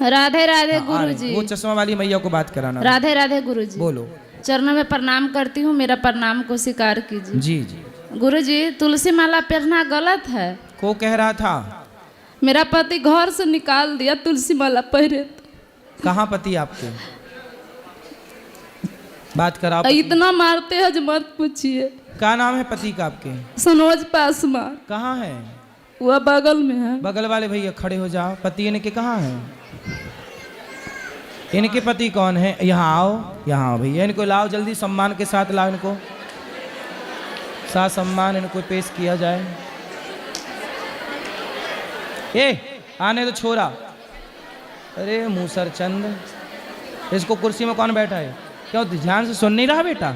राधे राधे गुरुजी। वो चश्मा वाली मैया को बात कराना। राधे राधे गुरुजी। बोलो। चरणों में प्रणाम करती हूँ, मेरा प्रणाम को स्वीकार कीजिए। जी जी। गुरुजी, तुलसी माला पहनना गलत है। को कह रहा था? मेरा पति घर से निकाल दिया तुलसी माला पहने। कहाँ पति आपके? बात करा। इतना मारते हैं जो मत पूछिए। क्या नाम है पति का आपके? सनोज पासवान। कहाँ है? वह बगल में है। बगल वाले भैया खड़े हो जाओ। पति इनके कहाँ है? इनके पति कौन है? यहाँ आओ, यहाँ आओ भैया। इनको लाओ जल्दी, सम्मान के साथ लाओ इनको। साथ सम्मान इनको पेश किया जाए। आने तो छोरा। अरे मूसर चंद, इसको कुर्सी में कौन बैठा है? क्यों ध्यान से सुन नहीं रहा बेटा?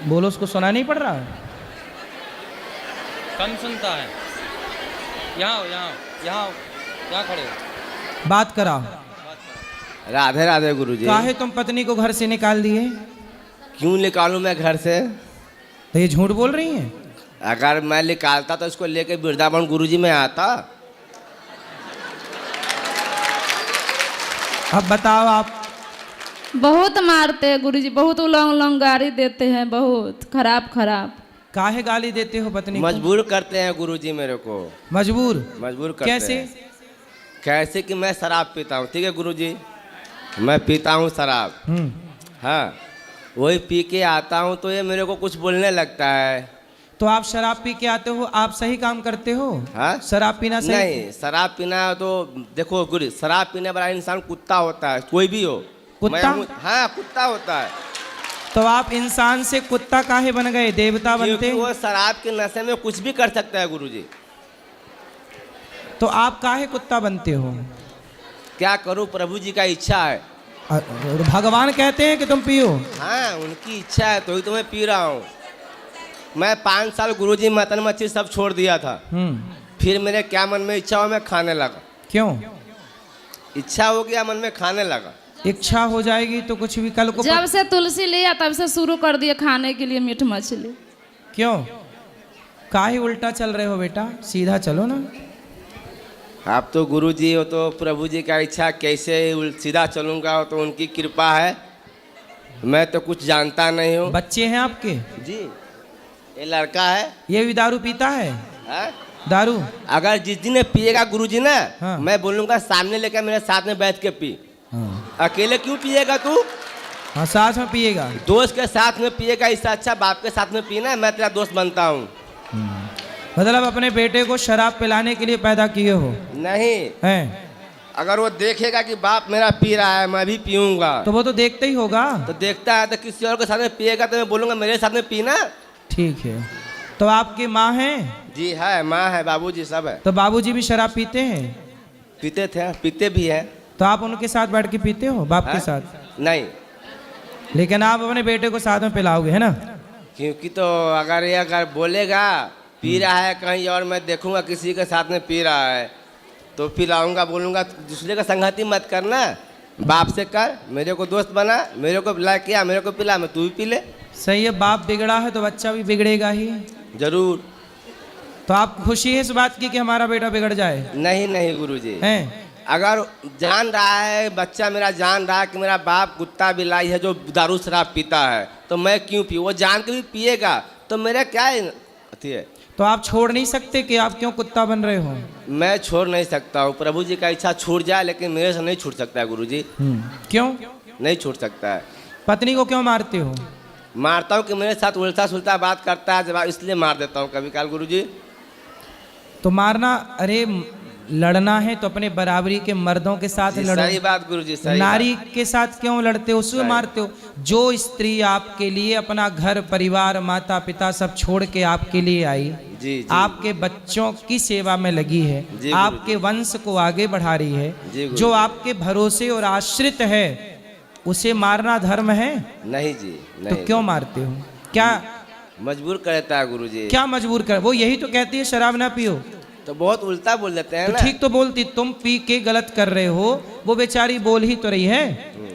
बोलो, उसको सुना नहीं पड़ रहा? कम सुनता है। यहाँ यहाँ यहाँ यहाँ खड़े हो। बात कराओ। राधे राधे गुरुजी। काहे तुम पत्नी को घर से निकाल दिए? क्यों निकालूं मैं घर से? तो ये झूठ बोल रही हैं। अगर मैं निकालता तो इसको लेके वृंदावन गुरुजी में आता। अब बताओ आप। बहुत मारते हैं गुरुजी, बहुत उलंग उलंग गाली देते हैं, बहुत खराब खराब। काहे गाली देते हो पत्नी को? मजबूर करते हैं गुरुजी मेरे को। मजबूर करते कैसे? हैं। कैसे कि मैं शराब पीता हूँ, ठीक है गुरुजी, मैं पीता हूँ शराब। हाँ, वही पी के आता हूँ तो ये मेरे को कुछ बोलने लगता है। तो आप शराब पी के आते हो, आप सही काम करते हो? हाँ? शराब पीना सही? नहीं, शराब पीना तो देखो गुरु, शराब पीने वाला इंसान कुत्ता होता है, कोई भी हो। कुत्ता? हाँ, कुत्ता होता है। तो आप इंसान से कुत्ता काहे बन गए? देवता बनते? क्योंकि वो शराब के नशे में कुछ भी कर सकता है गुरुजी। तो आप काहे कुत्ता बनते हो? क्या करूं, प्रभु जी का इच्छा है। भगवान कहते हैं कि तुम पियो? हाँ, उनकी इच्छा है तो ही तो मैं पी रहा हूँ। मैं 5 साल गुरुजी मटन मच्छी सब छोड़ दिया था। फिर मेरे क्या मन में इच्छा हो, मैं खाने लगा। क्यों? इच्छा हो गया, मन में खाने लगा। इच्छा हो जाएगी तो कुछ भी कल को। जब से तुलसी लिया तब से शुरू कर दिए खाने के लिए मीठ मछली। क्यों? काहे उल्टा चल रहे हो बेटा? सीधा चलो ना। आप तो गुरुजी हो तो प्रभु जी का इच्छा, कैसे सीधा चलूंगा हो तो उनकी कृपा है। मैं तो कुछ जानता नहीं हूँ। बच्चे हैं आपके? जी, ये लड़का है। ये भी दारू पीता है? है? दारू? अगर जिस दिन पिएगा गुरुजी ना, हाँ। मैं बोलूंगा सामने लेकर मेरे साथ में बैठ के पी। हाँ। अकेले क्यों पिएगा तू? हाँ, साथ में पिएगा। दोस्त के साथ में पिएगा, इससे अच्छा बाप के साथ में पीना। मैं तेरा दोस्त बनता हूँ। मतलब अपने बेटे को शराब पिलाने के लिए पैदा किए हो? नहीं हैं? अगर वो देखेगा कि बाप मेरा पी रहा है, मैं भी पीऊंगा, तो वो तो देखते ही होगा। तो देखता है तो किसी और के साथ में पिएगा तो मैं बोलूंगा मेरे साथ में पीना। ठीक है। तो आपकी माँ है? जी है, माँ है, बाबूजी सब है। तो बाबूजी भी शराब पीते हैं? पीते थे, पीते भी हैं। तो आप उनके साथ बैठ के पीते हो बाप के हाँ? साथ? नहीं, लेकिन आप अपने बेटे को साथ में पिलाओगे, है ना? क्योंकि तो अगर ये अगर बोलेगा पी रहा है कहीं और, मैं देखूंगा किसी के साथ में पी रहा है तो पिलाऊंगा, बोलूंगा दूसरे का संगति मत करना, बाप से कर, मेरे को दोस्त बना, मेरे को लाइक किया, मेरे को पिला, मैं तू भी पी ले। सही है, बाप बिगड़ा है तो बच्चा भी बिगड़ेगा ही। जरूर। तो आप खुशी है इस बात की कि हमारा बेटा बिगड़ जाए? नहीं नहीं गुरुजी, हैं? अगर जान रहा है बच्चा मेरा, जान रहा है कि मेरा बाप कुत्ता बिलाई है जो दारू शराब पीता है, तो मैं क्यों पीऊँ? वो जान के भी पिएगा तो मेरा क्या अथी है? तो आप छोड़ नहीं सकते कि आप क्यों कुत्ता बन रहे हो? मैं छोड़ नहीं सकता हूँ, प्रभु जी का इच्छा छूट जाए, लेकिन मेरे से नहीं छूट सकता है गुरुजी। क्यों नहीं छूट सकता है। पत्नी को क्यों मारते हो? मारता हूँ कि मेरे साथ उल्टा सुल्टा बात करता है, जवाब इसलिए मार देता हूँ कभी काल गुरुजी। तो मारना, अरे लड़ना है तो अपने बराबरी के मर्दों के साथ लड़ो। सही बात गुरुजी, सही नारी बात। के साथ क्यों लड़ते हो, उसको मारते हो? जो स्त्री आपके लिए अपना घर परिवार माता पिता सब छोड़ के आपके लिए आई, जी, जी। आपके बच्चों की सेवा में लगी है, जी, आपके वंश को आगे बढ़ा रही है, जी, जो आपके भरोसे और आश्रित है, उसे मारना धर्म है? नहीं जी, नहीं। तो क्यों मारते हो? क्या मजबूर कर देता है गुरुजी। क्या मजबूर कर? वो यही तो कहती है शराब ना पियो। तो बहुत उल्टा बोल देते हैं तो ना। ठीक तो बोलती, तुम पी के गलत कर रहे हो, वो बेचारी बोल ही तो रही है।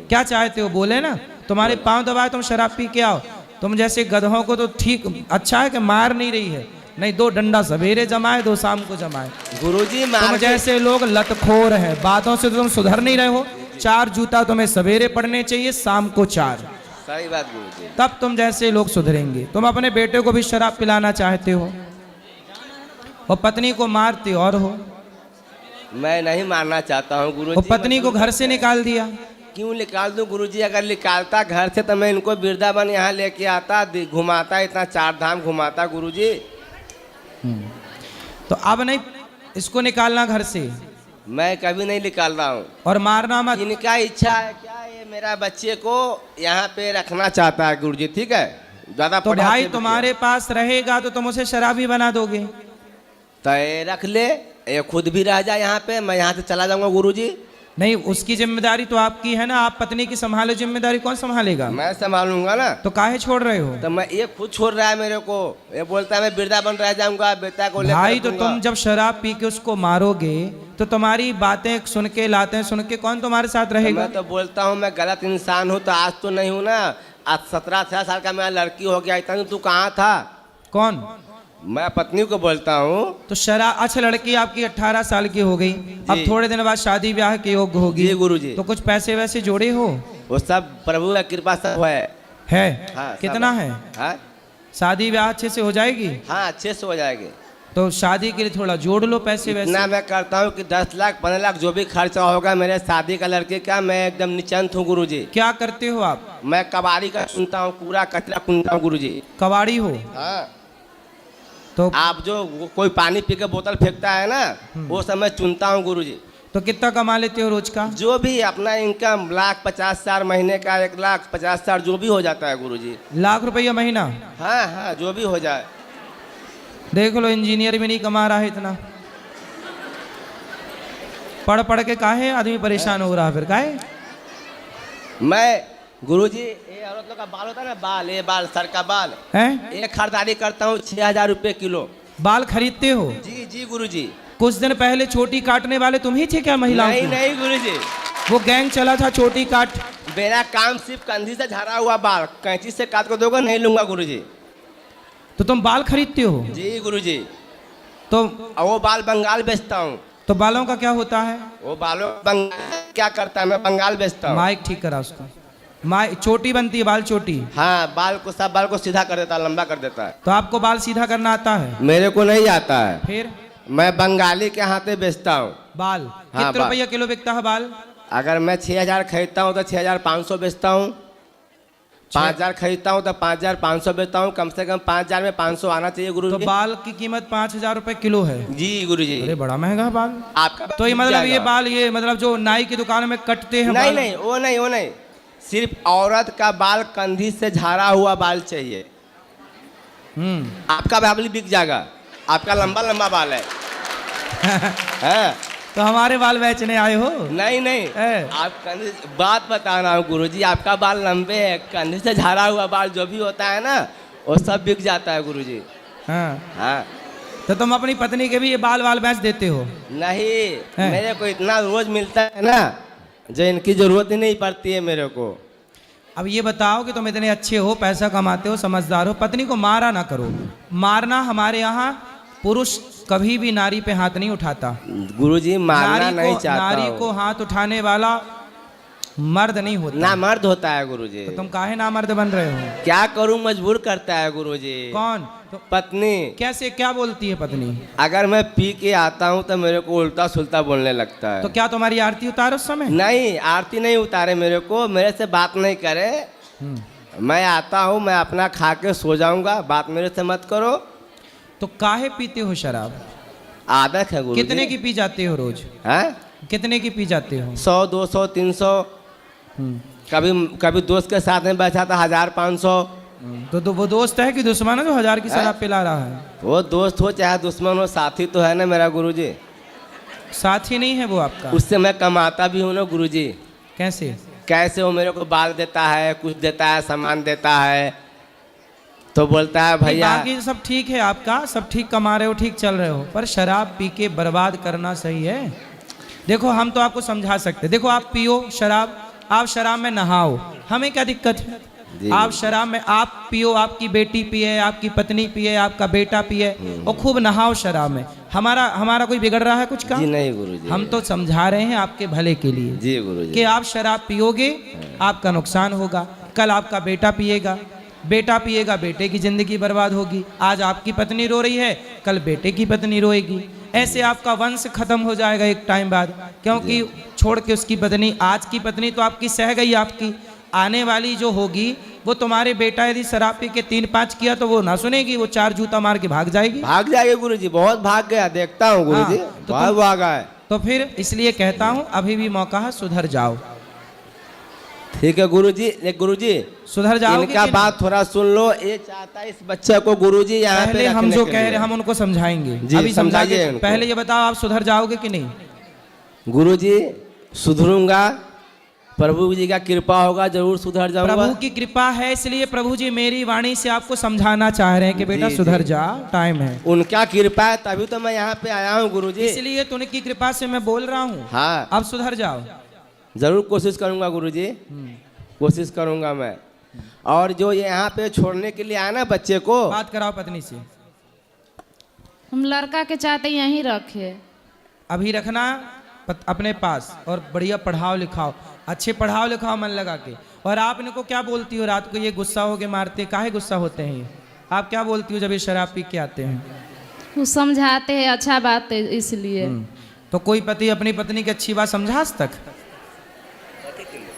क्या चाहते हो बोले ना? तुम्हारे पांव दबाए तुम शराब पी के आओ। तुम जैसे गधों को तो ठीक अच्छा है कि मार नहीं रही है, नहीं 2 डंडा सवेरे जमाए 2 शाम को जमाए। गुरुजी तुम मार जैसे लोग लतखोर हैं, बातों से तो तुम सुधर नहीं रहे हो। 4 जूता तुम्हें सवेरे पड़ने चाहिए, शाम को 4, सही बात गुरुजी। तब तुम जैसे लोग सुधरेंगे। तुम अपने बेटे को भी शराब पिलाना चाहते हो और पत्नी को मारते और हो। मैं नहीं मारना चाहता हूँ और गुरुजी। पत्नी को घर से निकाल दिया। क्यों निकाल दूं गुरुजी? अगर निकालता घर से तो मैं इनको वृंदावन यहाँ लेके आता, घुमाता, इतना 4 धाम घुमाता गुरुजी। तो अब नहीं इसको निकालना घर से, मैं कभी नहीं निकाल रहा हूँ। और मारना मत। इनका इच्छा है क्या, ये मेरा बच्चे को यहाँ पे रखना चाहता है गुरुजी, ठीक है? ज्यादा तो पढ़ा भाई लिखा तुम्हारे पास रहेगा तो तुम उसे शराबी बना दोगे। तो ये रख ले, ये खुद भी रह जाए यहाँ पे, मैं यहाँ से चला जाऊंगा गुरुजी। नहीं, उसकी जिम्मेदारी तो आपकी है ना, आप पत्नी की संभालो, जिम्मेदारी कौन संभालेगा? मैं संभालूंगा ना। तो काहे छोड़ रहे हो? तो मैं, ये खुद छोड़ रहा है मेरे को, ये बोलता है मैं वृंदावन रह जाऊंगा, बेटा को लेकर भाई तो दूंगा। तुम जब शराब पी के उसको मारोगे तो तुम्हारी बातें सुन के, लातें सुन के कौन तुम्हारे साथ रहेगा? मैं तो बोलता हूँ मैं गलत इंसान हूँ, तो आज तो नहीं हूँ ना। आज 17-18 साल का मेरा लड़की हो गया, इतना तू कहाँ था? कौन? मैं पत्नी को बोलता हूँ। तो शराब, अच्छा लड़की आपकी 18 साल की हो गई, अब थोड़े दिन बाद शादी ब्याह के योग्य होगी। जी गुरुजी। तो कुछ पैसे वैसे जोड़े हो? वो सब प्रभु का कृपा सब है। हाँ, कितना सब है? हाँ शादी ब्याह अच्छे से हो जाएगी? हाँ, अच्छे से हो जाएगी। तो शादी के लिए थोड़ा जोड़ लो पैसे वैसे। इतना मैं करता हूँ कि 10 लाख 15 लाख जो भी खर्चा होगा मेरे शादी का लड़के का, मैं एकदम निश्चिंत हूँ गुरुजी। क्या करते हो आप? मैं कबाड़ी का सुनता हूँ, पूरा कचरा सुनता हूँ गुरुजी। कबाड़ी हो? हाँ। तो आप जो कोई पानी पी के बोतल फेंकता है ना, वो सब मैं चुनता हूँ गुरुजी। तो कितना कमा लेते हो रोज का? जो भी अपना इनकम, 1,50,000 महीने का, 1,50,000 जो भी हो जाता है गुरुजी। लाख रुपया महीना? हाँ हाँ, जो भी हो जाए। देख लो, इंजीनियर भी नहीं कमा रहा है इतना। पढ़ पढ़ के काहे आदमी परेशान हो रहा है? फिर काहे? मैं गुरुजी, ये औरत लोग का बाल होता है ना, बाल, ये बाल, सर का बाल हैं? ये खरीदारी करता हूँ 6,000 रुपये किलो। बाल खरीदते हो? जी जी गुरुजी। कुछ दिन पहले चोटी काटने वाले तुम ही थे क्या महिलाओं नहीं की? नहीं गुरुजी, वो गैंग चला था चोटी काट। मेरा काम सिर्फ कंधी से झड़ा हुआ बाल कैंची से काट को दोगे, नहीं लूंगा गुरुजी। तो तुम बाल खरीदते हो? जी गुरुजी। तो और वो बाल बंगाल बेचता हूँ। तो बालों का क्या होता है? वो बालों बंगाल क्या करता है, मैं बंगाल बेचता हूँ। माइक ठीक करा उसका। चोटी बनती है, बाल चोटी। हाँ, बाल को, सब बाल को सीधा कर देता है, लंबा कर देता है। तो आपको बाल सीधा करना आता है? मेरे को नहीं आता है। फिर? मैं बंगाली के हाथे बेचता हूँ बाल। हाँ, कितने रुपया किलो बिकता है बाल? अगर मैं 6,000 खरीदता हूँ तो 6,500 बेचता हूँ। 5,000 खरीदता हूँ तो 5,500 बेचता हूँ। कम से कम 5,000 में 500 आना चाहिए गुरु तो जी। बाल की कीमत 5,000 रुपए किलो है? जी गुरु जी। अरे बड़ा महंगा है बाल। आपका तो ये मतलब जाएगा। ये बाल, ये मतलब जो नाई की दुकान में कटते हैं नहीं बाल? नहीं, वो नहीं, वो नहीं, सिर्फ औरत का बाल कंधी से झाड़ा हुआ बाल चाहिए। आपका बाल बिक जाएगा, आपका लंबा लंबा बाल है। हाँ। तो हमारे बाल बेचने आए हो? नहीं नहीं, आप कंधे, बात बता रहा हूँ गुरुजी, आपका बाल लंबे है, कंधे से झाड़ा हुआ बाल जो भी होता है ना, वो सब बिक जाता है गुरुजी। हाँ। हाँ। तो तुम अपनी पत्नी के भी ये बाल बेच देते हो? नहीं, मेरे को इतना रोज मिलता है ना, जो इनकी जरूरत ही नहीं पड़ती है मेरे को। अब ये बताओ कि तुम इतने अच्छे हो, पैसा कमाते हो, समझदार हो, पत्नी को मारा ना करो। मारना, हमारे यहाँ पुरुष कभी भी नारी पे हाथ नहीं उठाता। गुरुजी मारना नहीं चाहता नारी हूँ। को हाथ उठाने वाला मर्द नहीं होता। ना मर्द होता है गुरुजी। तो तुम काहे ना मर्द बन रहे हो? क्या करूं, मजबूर करता है गुरुजी। कौन? तो पत्नी। कैसे, क्या बोलती है पत्नी? अगर मैं पी के आता हूं तो मेरे को उल्टा सुल्टा बोलने लगता है। तो क्या तुम्हारी आरती उतारो उस समय? नहीं, आरती नहीं उतारे मेरे को, मेरे से बात नहीं करे। मैं आता हूं, मैं अपना खा के सो जाऊंगा, बात मेरे से मत करो। तो काहे पीते हो शराब? आदत है गुरुजी। कितने की पी जाते हो रोज? हैं? कितने की पी जाते हो? 100, 200, 300। कभी कभी दोस्त के साथ में बैठा था 1,000, 500। तो वो दोस्त है कि दुश्मन है जो 1,000 की शराब पिला रहा है? वो दोस्त हो चाहे दुश्मन हो, साथी तो है ना मेरा गुरुजी। साथी नहीं है वो आपका? उससे मैं कमाता भी हूँ ना गुरुजी। कैसे? कैसे? वो मेरे को बाल देता है, कुछ देता है, सामान देता है, तो बोलता है भैया। बाकी सब ठीक है, आपका सब ठीक, कमा रहे हो, ठीक चल रहे हो, पर शराब पी के बर्बाद करना सही है? देखो हम तो आपको समझा सकते, देखो आप पियो शराब, आप शराब में नहाओ, हमें क्या दिक्कत है? जी। आप शराब में आप पियो, आपकी बेटी पिए, आपकी पत्नी पिए, आपका बेटा पिए और खूब नहाओ शराब में। हमारा कोई बिगड़ रहा है कुछ का? जी नहीं गुरुजी, हम तो समझा रहे हैं आपके भले के लिए जी गुरुजी। कि आप शराब पियोगे आपका नुकसान होगा, कल आपका बेटा पिएगा, बेटे की जिंदगी बर्बाद होगी। आज आपकी पत्नी रो रही है, कल बेटे की पत्नी रोएगी। ऐसे आपका वंश खत्म हो जाएगा एक टाइम बाद, क्योंकि छोड़ के उसकी पत्नी, आज की पत्नी तो आपकी सह गई, आपकी आने वाली जो होगी वो तुम्हारे बेटा यदि शराब पी के 3-5 किया तो वो ना सुनेगी, वो 4 जूता मार के भाग जाएगी। भाग जाएगा गुरुजी, बहुत भाग गया, देखता हूँ गुरुजी, हाँ, तो बहुत भागा है। तो फिर इसलिए कहता हूँ अभी भी मौका है, सुधर जाओ। ठीक है गुरुजी, गुरुजी सुधर जाओगे इनका कि बात थोड़ा सुन लो। ये चाहता है इस बच्चे को गुरुजी यहाँ पे पहले हम रखने जो के कह लिए। रहे हम उनको समझाएंगे। जी, अभी समझाइए समझाइए उनको। पहले ये बताओ आप सुधर जाओगे कि नहीं? गुरुजी सुधरूंगा, प्रभु जी का कृपा होगा, जरूर सुधर जाऊंगा। प्रभु की कृपा है, इसलिए प्रभु जी मेरी वाणी से आपको समझाना चाह रहे हैं कि बेटा जी, सुधर जी। जा, टाइम है। उनका कृपा है तभी तो मैं यहाँ पे आया हूँ गुरुजी। इसलिए तो उनकी कृपा से मैं बोल रहा हूँ। हाँ अब सुधर जाओ। जरूर कोशिश करूंगा गुरुजी, कोशिश करूंगा मैं। और जो ये यहाँ पे छोड़ने के लिए आया ना बच्चे को, बात कराओ पत्नी से। हम लड़का के चाहते यहीं रखे। अभी रखना अपने पास और बढ़िया पढ़ाओ लिखाओ, अच्छे पढ़ाओ लिखाओ मन लगा के। और आप इनको क्या बोलती हो रात को ये गुस्सा हो के मारते, काहे गुस्सा होते हैं ये? आप क्या बोलती हो जब ये शराब पी के आते हैं? वो समझाते हैं, अच्छा बात है इसलिए। तो कोई पति अपनी पत्नी की अच्छी बात समझा आज तक?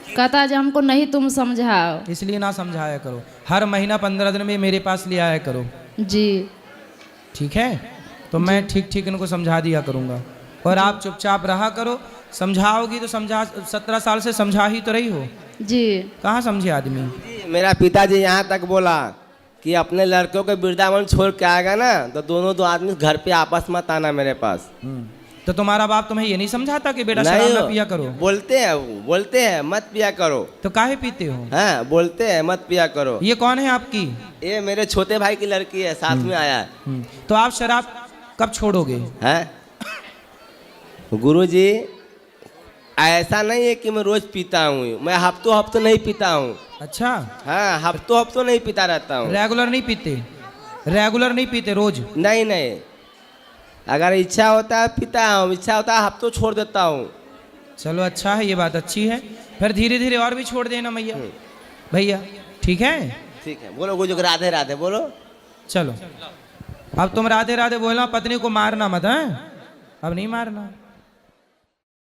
कहता है जो हमको नहीं तुम समझाओ। इसलिए ना समझाया करो, हर महीना 15 दिन में मेरे पास ले आया करो, जी ठीक है? तो मैं ठीक ठीक इनको समझा दिया करूँगा और आप चुपचाप रहा करो। समझाओगी तो समझा, 17 साल से समझा ही तो रही हो, जी। कहाँ समझे आदमी? मेरा पिताजी यहाँ तक बोला कि अपने लड़कों को वृंदावन छोड़ के आएगा ना तो दोनों दो आदमी घर पे आपस मत आना मेरे पास। तो तुम्हारा बाप तुम्हें ये नहीं समझाता कि बेटा शराब ना पिया करो? बोलते हैं मत पिया करो। तो काहे पीते हो? हाँ बोलते हैं मत पिया करो। ये कौन है आपकी? ये मेरे छोटे भाई की लड़की है, साथ में आया है। तो आप शराब कब छोड़ोगे? हैं गुरुजी, ऐसा नहीं है कि मैं रोज पीता हूँ, मैं हफ्तों नहीं पीता हूँ। अच्छा, हाँ हफ्तों नहीं पीता रहता हूँ। रेगुलर नहीं पीते? रेगुलर नहीं पीते रोज? नहीं, अगर इच्छा होता है पीता हूँ, इच्छा होता है हफ्तों छोड़ देता हूँ। चलो अच्छा है, ये बात अच्छी है। फिर धीरे धीरे और भी छोड़ देना भैया, ठीक है? ठीक है, बोलो गुरु राधे राधे बोलो। चलो अब तुम राधे राधे बोलना, पत्नी को मारना मत, हैं? अब नहीं मारना।